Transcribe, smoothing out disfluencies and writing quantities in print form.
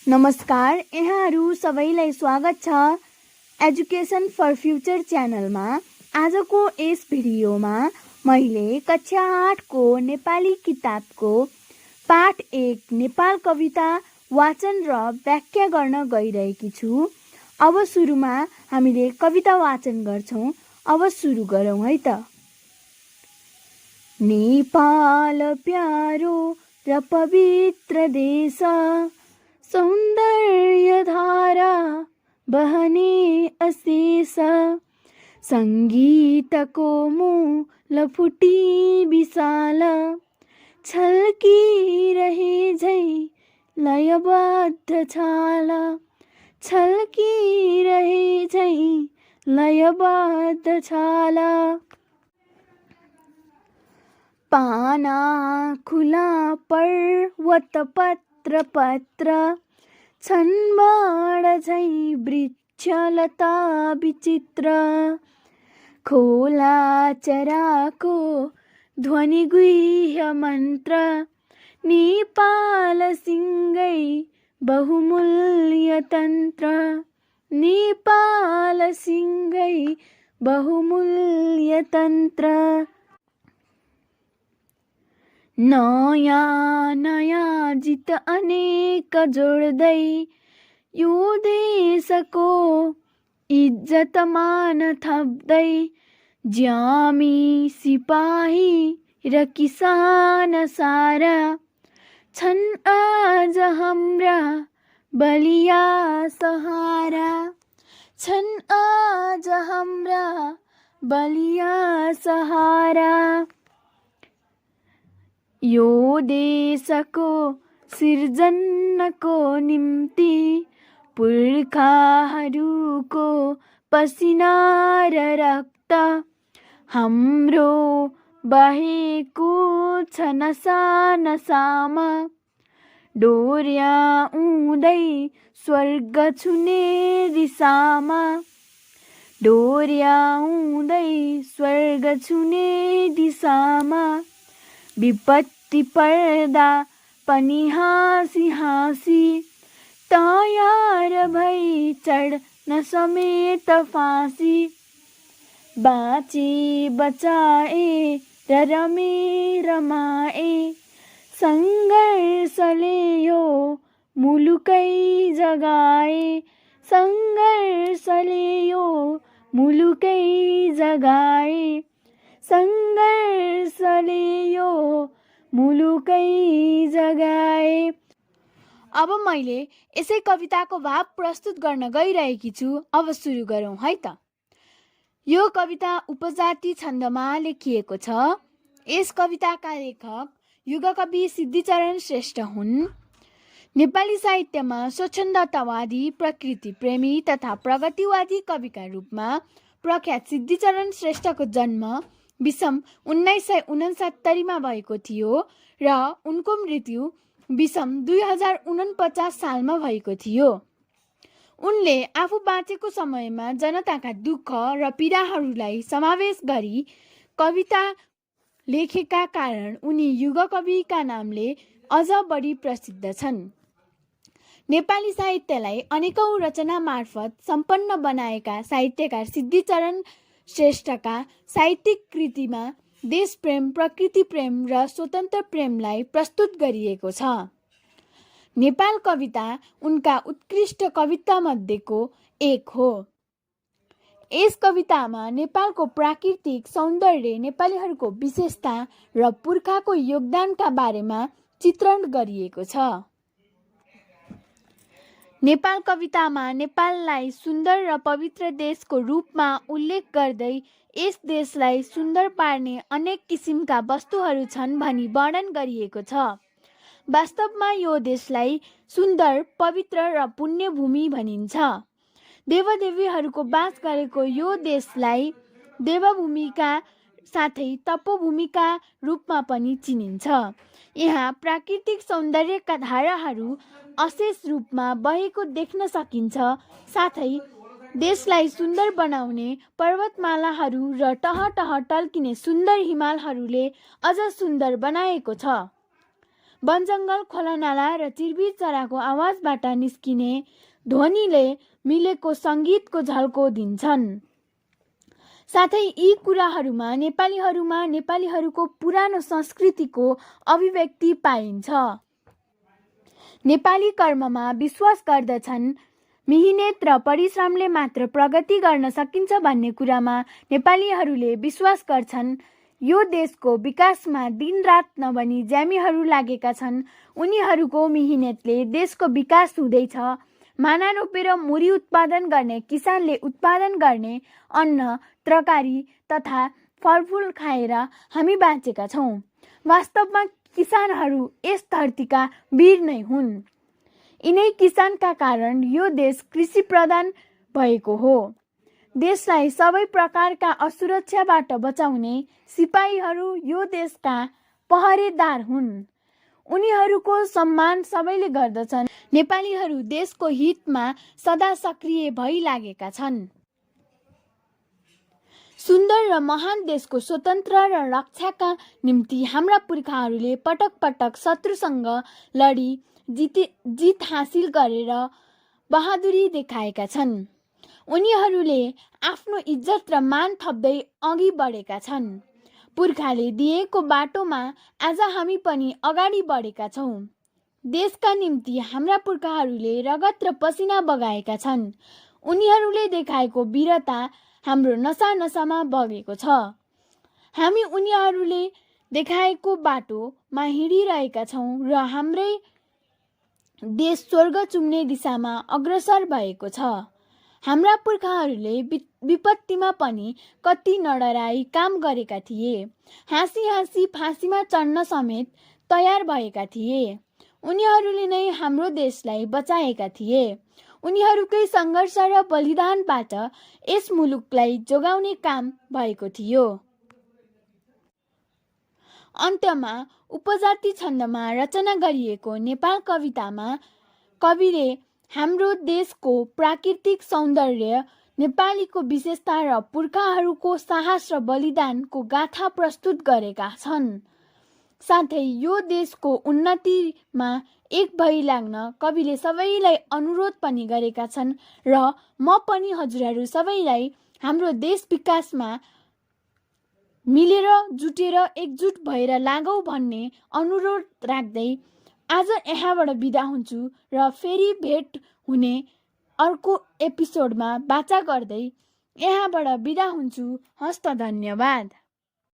नमस्कार, यहाँहरू सबैलाई स्वागत छ एजुकेसन फर फ्युचर च्यानलमा। आजको यस भिडियोमा मैले कक्षा 8 को नेपाली किताबको पाठ 1 नेपाल कविता वाचन र व्याख्या गर्न गइरहेकी छु। अब सुरुमा हामीले कविता वाचन गर्छौं। अब सुरु गरौँ है त। नेपाल प्यारो र पवित्र देश, सौन्दर्य धारा बहने अशेष, सङ्गीतको मूल फुटी विशाल, छल्किरहे झै लयबद्ध छाल, छल्किरहे झै लयबद्ध छाल। पाना खुला पर्वत पत्र पत्र, छन्बाड झै वृक्षलता विचित्र, खोला चराको ध्वनि गुह्य मन्त्र, नेपाल सिंगै बहुमूल्य तन्त्र, नेपाल सिंगै बहुमूल्य तन्त्र। नयाँ नयाँ जित अनेक जोड्दै, यो देशको इज्जत मान थप्दै, ज्यामी सिपाही र किसान सारा, छन् आज हाम्रा बलिया सहारा, छन् आज हाम्रा बलिया सहारा। यो देशको सिर्जनको निम्ति पुर्खाहरूको पसिना र रक्त, हाम्रो बहेको छ नसा नसामा, डोर्याउँदै स्वर्ग छुने दिशामा, डोर्याउँदै स्वर्ग छुने दिशामा। विपत्ति पर्दा पनि हाँसी हाँसी, तयार भई चढ्न समेत फाँसी, बाँचे बचाए र रमे रमाए, सङ्घर्षले यो मुलुकै जगाए, सङ्घर्षले यो मुलुकै जगाए, सङ्घर्षले यो मुलुकै जगाए। अब मैले यसै कविताको भाव प्रस्तुत गर्न गइरहेकी छु। अब सुरु गरौँ है त। यो कविता उपजाति छन्दमा लेखिएको छ। यस कविताका लेखक युगकवि सिद्धिचरण श्रेष्ठ हुन्। नेपाली साहित्यमा स्वच्छन्दतावादी, प्रकृति प्रेमी तथा प्रगतिवादी कविका रूपमा प्रख्यात सिद्धिचरण श्रेष्ठको जन्म विषम 1969 भएको थियो र उनको मृत्यु विषम 2049 सालमा भएको थियो। उनले आफू बाँचेको समयमा जनताका दुःख र पीडाहरूलाई समावेश गरी कविता लेखेका कारण उनी युगकविका नामले अझ बढी प्रसिद्ध छन्। नेपाली साहित्यलाई अनेकौं रचना मार्फत सम्पन्न बनाएका साहित्यकार सिद्धिचरण श्रेष्ठका साहित्यिक कृतिमा देशप्रेम, प्रकृति प्रेम र स्वतन्त्र प्रेमलाई प्रस्तुत गरिएको छ। नेपाल कविता उनका उत्कृष्ट कवितामध्येको एक हो। यस कवितामा नेपालको प्राकृतिक सौन्दर्य, नेपालीहरूको विशेषता र पुर्खाको योगदानका बारेमा चित्रण गरिएको छ। नेपाल कवितामा नेपाललाई सुन्दर र पवित्र देशको रूपमा उल्लेख गर्दै यस देशलाई सुन्दर पार्ने अनेक किसिमका वस्तुहरू छन् भनी वर्णन गरिएको छ। वास्तवमा यो देशलाई सुन्दर, पवित्र र पुण्य भूमि भनिन्छ। देवदेवीहरूको बास गरेको यो देशलाई देवभूमिका साथै तपोभूमिका रूपमा पनि चिनिन्छ। यहाँ प्राकृतिक सौन्दर्यका धाराहरू अशेष रूपमा बहेको देख्न सकिन्छ। साथै देशलाई सुन्दर बनाउने पर्वतमालाहरू र टह टल्किने सुन्दर हिमालहरूले अझ सुन्दर बनाएको छ। वनजङ्गल, खोलानाला र चिरबिर चराको आवाजबाट निस्किने ध्वनिले मिलेको सङ्गीतको झल्को दिन्छन्। साथै यी कुराहरूमा नेपालीहरूको पुरानो संस्कृतिको अभिव्यक्ति पाइन्छ। नेपाली कर्ममा विश्वास गर्दछन्। मिहिनेत र परिश्रमले मात्र प्रगति गर्न सकिन्छ भन्ने कुरामा नेपालीहरूले विश्वास गर्छन्। यो देशको विकासमा दिनरात नभनी ज्यामीहरू लागेका छन्। उनीहरूको मिहिनेतले देशको विकास हुँदैछ। माना रोपेर मुरी उत्पादन गर्ने किसानले उत्पादन गर्ने अन्न, तरकारी तथा फलफुल खाएर हामी बाँचेका छौँ। वास्तवमा किसानहरू यस धरतीका वीर नै हुन्। यिनै किसानका कारण यो देश कृषि प्रधान भएको हो। देशलाई सबै प्रकारका असुरक्षाबाट बचाउने सिपाहीहरू यो देशका पहरेदार हुन्। उनीहरूको सम्मान सबैले गर्दछन्। नेपालीहरू देशको हितमा सदा सक्रिय भई लागेका छन्। सुन्दर र महान देशको स्वतन्त्र र रक्षाका निम्ति हाम्रा पुर्खाहरूले पटक पटक शत्रुसँग लडी जित हासिल गरेर बहादुरी देखाएका छन्। उनीहरूले आफ्नो इज्जत र मान थप्दै अघि बढेका छन्। पुर्खाले दिएको बाटोमा आज हामी पनि अगाडि बढेका छौँ। देशका निम्ति हाम्रा पुर्खाहरूले रगत र पसिना बगाएका छन्। उनीहरूले देखाएको वीरता हाम्रो नसामा बगेको छ। हामी उनीहरूले देखाएको बाटोमा हिँडिरहेका छौँ र हाम्रै देश स्वर्ग चुम्ने दिशामा अग्रसर भएको छ। हाम्रा पुर्खाहरूले विपत्तिमा पनि कति नडराई काम गरेका थिए। हाँसी हाँसी फाँसीमा चढ्न समेत तयार भएका थिए। उनीहरूले नै हाम्रो देशलाई बचाएका थिए। उनीहरूकै सङ्घर्ष र बलिदानबाट यस मुलुकलाई जोगाउने काम भएको थियो। अन्त्यमा उपजाति छन्दमा रचना गरिएको नेपाल कवितामा कविले हाम्रो देशको प्राकृतिक सौन्दर्य, नेपालीको विशेषता र पुर्खाहरूको साहस र बलिदानको गाथा प्रस्तुत गरेका छन्। साथै यो देशको उन्नतिमा एक भई लाग्न कविले सबैलाई अनुरोध पनि गरेका छन् र म पनि हजुरहरू सबैलाई हाम्रो देश विकासमा मिलेर जुटेर एकजुट भएर लागौँ भन्ने अनुरोध राख्दै आज यहाँबाट बिदा हुन्छु र फेरि भेट हुने अर्को एपिसोडमा बाचा गर्दै यहाँबाट बिदा हुन्छु। हस्त धन्यवाद।